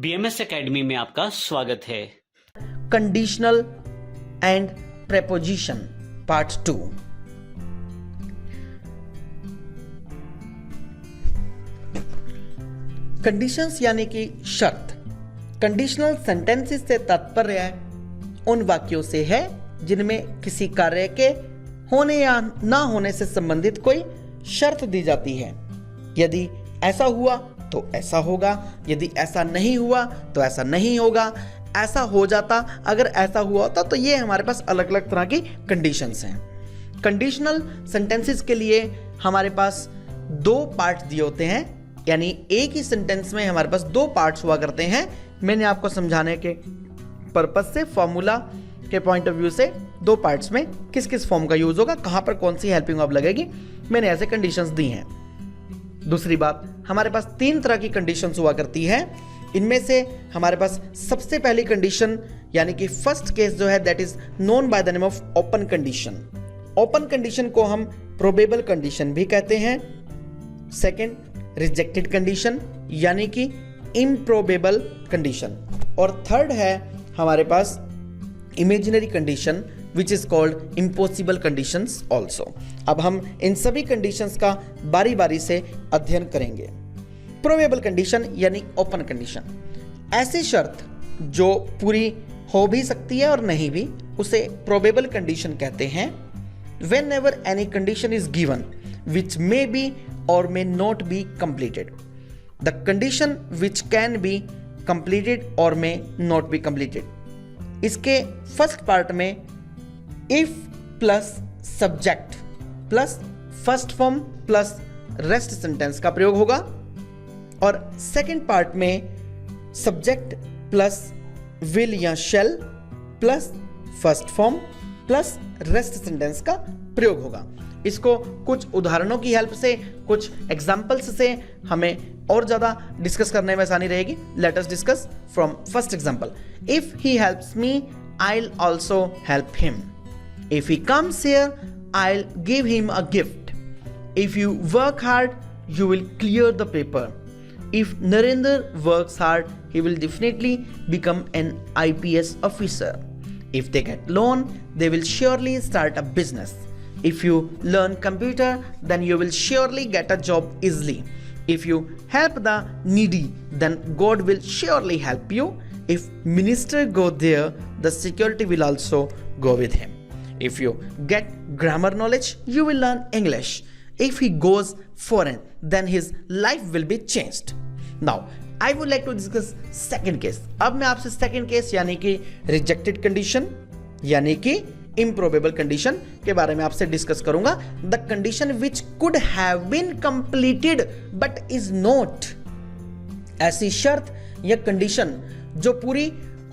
BMS academy में आपका स्वागत है। Conditional and preposition part 2। Conditions यानी कि शर्त। कंडीशनल सेंटेंसेस से तात्पर्य उन वाक्यों से है जिनमें किसी कार्य के होने या ना होने से संबंधित कोई शर्त दी जाती है। यदि ऐसा हुआ तो ऐसा होगा, यदि ऐसा नहीं हुआ तो ऐसा नहीं होगा, ऐसा हो जाता अगर ऐसा हुआ होता। तो ये हमारे पास अलग अलग तरह की कंडीशंस हैं। कंडीशनल सेंटेंसेस के लिए हमारे पास दो पार्ट दिए होते हैं, यानी एक ही सेंटेंस में हमारे पास दो पार्ट्स हुआ करते हैं। मैंने आपको समझाने के पर्पस से, फॉर्मूला के पॉइंट ऑफ व्यू से, दो पार्ट्स में किस किस फॉर्म का यूज होगा, कहां पर कौन सी हेल्पिंग वर्ब लगेगी, मैंने ऐसे कंडीशंस दी हैं। दूसरी बात, हमारे पास तीन तरह की कंडीशंस हुआ करती है। इनमें से हमारे पास सबसे पहली कंडीशन यानी कि फर्स्ट केस जो है that is known by the name of open condition. Open condition को हम प्रोबेबल कंडीशन भी कहते हैं। सेकंड, रिजेक्टेड कंडीशन यानी कि इम्प्रोबेबल कंडीशन। और थर्ड है हमारे पास imaginary condition which is called impossible conditions also. अब हम इन सभी कंडीशंस का बारी बारी से अध्ययन करेंगे। प्रोबेबल कंडीशन यानी ओपन कंडीशन, ऐसी शर्त जो पूरी हो भी सकती है और नहीं भी, उसे प्रोबेबल कंडीशन कहते हैं। Whenever any condition is given which may be और may not be completed, the condition which can be completed और मे नॉट बी कंप्लीटेड। इसके फर्स्ट पार्ट में if plus subject plus first form plus rest sentence का प्रयोग होगा, और second part में subject plus will या shall plus first form plus rest sentence का प्रयोग होगा। इसको कुछ उदाहरणों की हेल्प से, कुछ एग्जांपल्स से हमें और ज्यादा डिस्कस करने में आसानी रहेगी। Let us discuss from first example. If he helps me I'll also help him. If he comes here, I'll give him a gift. If you work hard, you will clear the paper. If Narendra works hard, he will definitely become an IPS officer. If they get loan, they will surely start a business. If you learn computer, then you will surely get a job easily. If you help the needy, then God will surely help you. If minister go there, the security will also go with him. If you get grammar knowledge, you will learn English. If he goes foreign, then his life will be changed. Now, I would like to discuss second case. अब मैं आपसे second case यानी कि rejected condition यानी कि improbable condition के बारे में आपसे डिस्कस करूंगा। The condition which could have been completed but is not. ऐसी शर्त या कंडीशन जो पूरी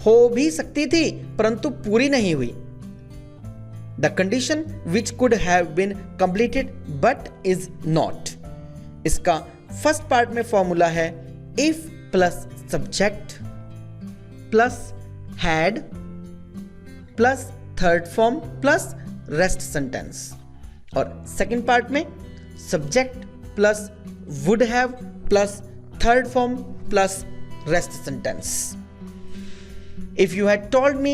हो भी सकती थी परंतु पूरी नहीं हुई। The condition which could have been completed but is not. इसका फर्स्ट पार्ट में फॉर्मूला है if plus subject plus had plus third form plus rest sentence, और सेकेंड पार्ट में subject plus would have plus third form plus rest sentence. If you had told me,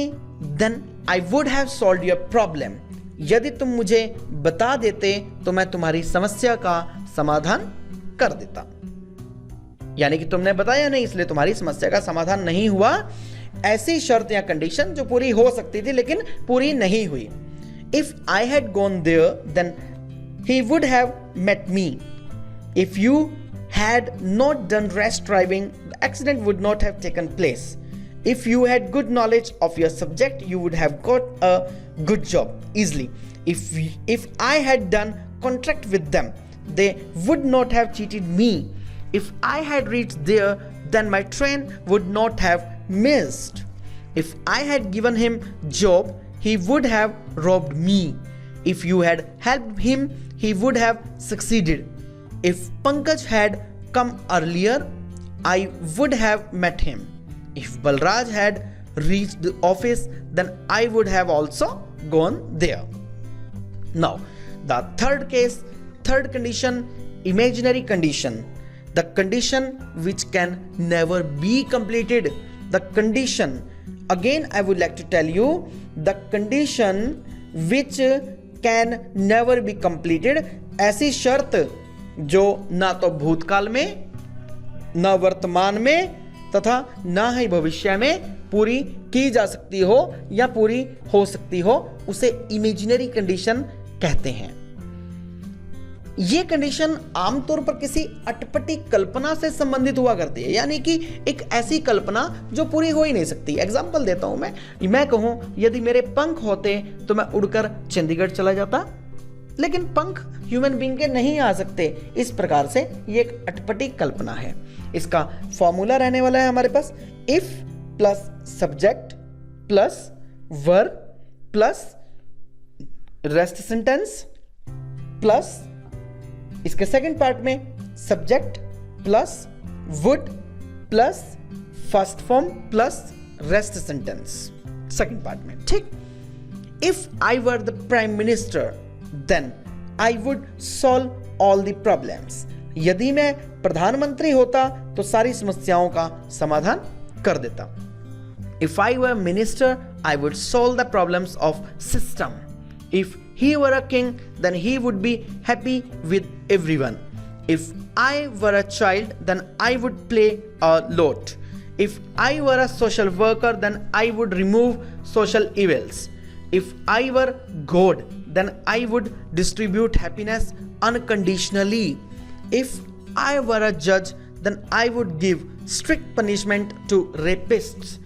then I would have solved your problem. यदि तुम मुझे बता देते तो मैं तुम्हारी समस्या का समाधान कर देता। यानी कि तुमने बताया नहीं इसलिए तुम्हारी समस्या का समाधान नहीं हुआ। ऐसी शर्त या कंडीशन जो पूरी हो सकती थी लेकिन पूरी नहीं हुई। If I had gone there, then he would have met me. If you had not done rash driving, the accident would not have taken place. If you had good knowledge of your subject, you would have got a good job easily. If I had done contract with them, they would not have cheated me. If I had reached there, then my train would not have missed. If I had given him job, he would have robbed me. If you had helped him, he would have succeeded. If Pankaj had come earlier, I would have met him. If Balraj had reached the office, then I would have also gone there. Now, the third case, third condition, imaginary condition. The condition which can never be completed, the condition, again I would like to tell you, the condition which can never be completed, ऐसी शर्त जो ना तो भूतकाल में, ना वर्तमान में तथा ना ही भविष्य में पूरी की जा सकती हो या पूरी हो सकती हो, उसे इमेजिनरी कंडीशन कहते हैं। यह कंडीशन आमतौर पर किसी अटपटी कल्पना से संबंधित हुआ करती है, यानी कि एक ऐसी कल्पना जो पूरी हो ही नहीं सकती। एग्जाम्पल देता हूं मैं कहूं यदि मेरे पंख होते तो मैं उड़कर चंडीगढ़ चला जाता, लेकिन पंख ह्यूमन बीइंग के नहीं आ सकते। इस प्रकार से ये एक अटपटी कल्पना है। इसका फॉर्मूला रहने वाला है हमारे पास, if plus subject plus verb plus rest sentence plus इसके सेकंड पार्ट में subject plus would plus first form plus rest sentence second part में, ठीक। If I were the prime minister then I would solve all the problems, यदि मैं प्रधानमंत्री होता तो सारी समस्याओं का समाधान कर देता। If I were minister, I would solve the problems of system. If he were a king, then he would be happy with everyone. If I were a child, then I would play a lot. If I were a social worker, then I would remove social evils. If I were God, then I would distribute happiness unconditionally. If I were a judge, then I would give strict punishment to rapists.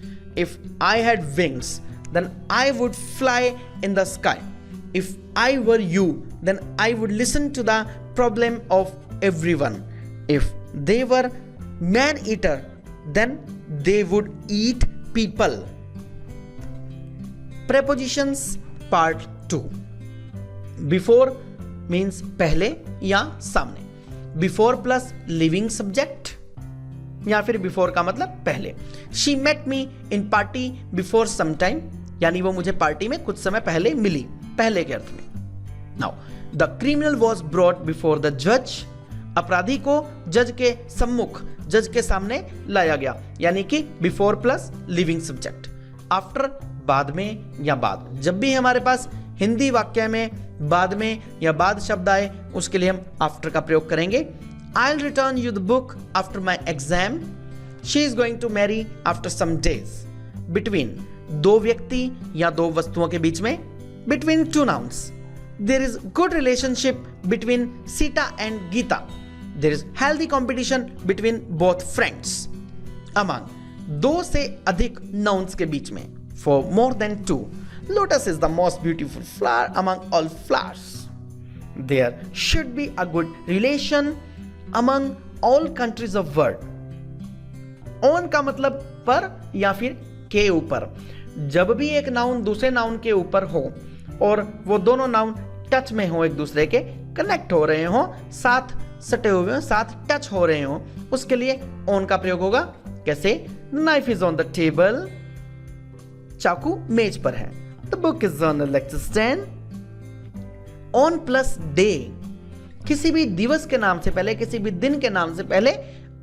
If I had wings, then I would fly in the sky. If I were you, then I would listen to the problem of everyone. If they were man-eater, then they would eat people. Prepositions part 2. Before means पहले या सामने। Before plus living subject या फिर before का मतलब पहले। She met me in party before some time, यानी वो मुझे पार्टी में कुछ समय पहले मिली, पहले के अर्थ में। Now the criminal was brought before the जज, अपराधी को जज के सम्मुख, जज के सामने लाया गया, यानी कि before plus living subject. After बाद में या बाद, जब भी हमारे पास हिंदी वाक्य में बाद में या बाद शब्द आए उसके लिए हम आफ्टर का प्रयोग करेंगे। I'll return you the book after my exam. She is going to marry after some days. Between, दो व्यक्ति या दो वस्तुओं के बीच में, between two nouns. There is good relationship between Sita and Geeta. There is healthy competition between both friends. Among, दो से अधिक nouns के बीच में, for more than two. Lotus is the most beautiful flower among all flowers. There should be a good relation among all countries of world. On का मतलब पर या फिर के ऊपर। जब भी एक नाउन दूसरे नाउन के ऊपर हो और वो दोनों नाउन टच में हो, एक दूसरे के कनेक्ट हो रहे हो, साथ सटे हुए हो, साथ टच हो रहे हो, उसके लिए ऑन का प्रयोग होगा। कैसे? Knife is on the table, चाकू मेज पर है। The book is on the lecture stand. On plus day, किसी भी दिवस के नाम से पहले, किसी भी दिन के नाम से पहले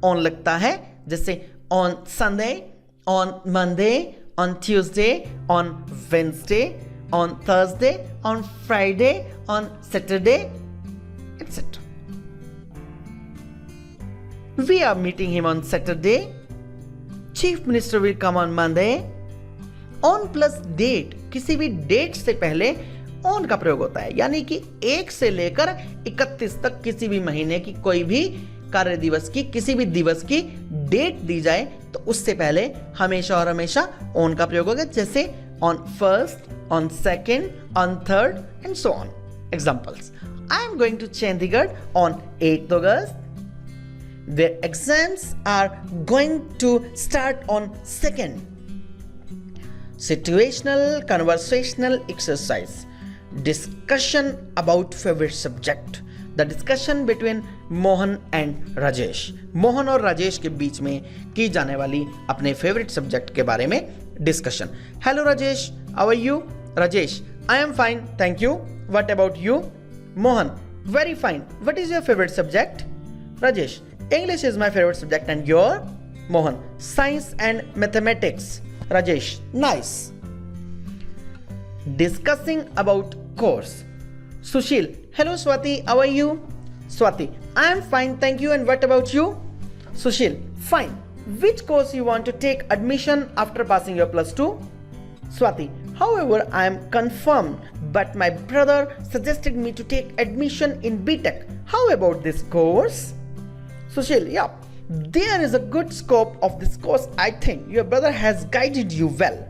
ऑन लगता है, जैसे on Sunday, on Monday, on Tuesday, on Wednesday, on Thursday, on Friday, on Saturday, etc. We are meeting him on Saturday. Chief Minister will come on Monday. On plus date, किसी भी date से पहले on का प्रयोग होता है, यानी कि 1 से लेकर 31 तक किसी भी महीने की कोई भी कार्य दिवस की, किसी भी दिवस की डेट दी जाए तो उससे पहले हमेशा और हमेशा ऑन का प्रयोग होगा, जैसे on first, on second, on third and so on. Examples, I am going to Chandigarh on 8th August. Their exams are going to start on 2nd. Situational conversational exercise. Discussion about favorite subject. The discussion between Mohan and Rajesh, Mohan और राजेश के बीच में की जाने वाली अपने favourite subject के बारे में discussion. Hello Rajesh, how are you? Rajesh, I am fine, thank you. What about you? Mohan, very fine. What is your favourite subject? Rajesh, English is my favorite subject. And your? Mohan. Science and mathematics. Rajesh. Nice. Discussing about course. Sushil. Hello Swati, how are you? Swati. I am fine, thank you. And what about you? Sushil. Fine. Which course you want to take admission after passing your plus 2? Swati. However, I am confirmed, but my brother suggested me to take admission in BTech. How about this course? Sushil. Yeah, there is a good scope of this course. I think your brother has guided you well.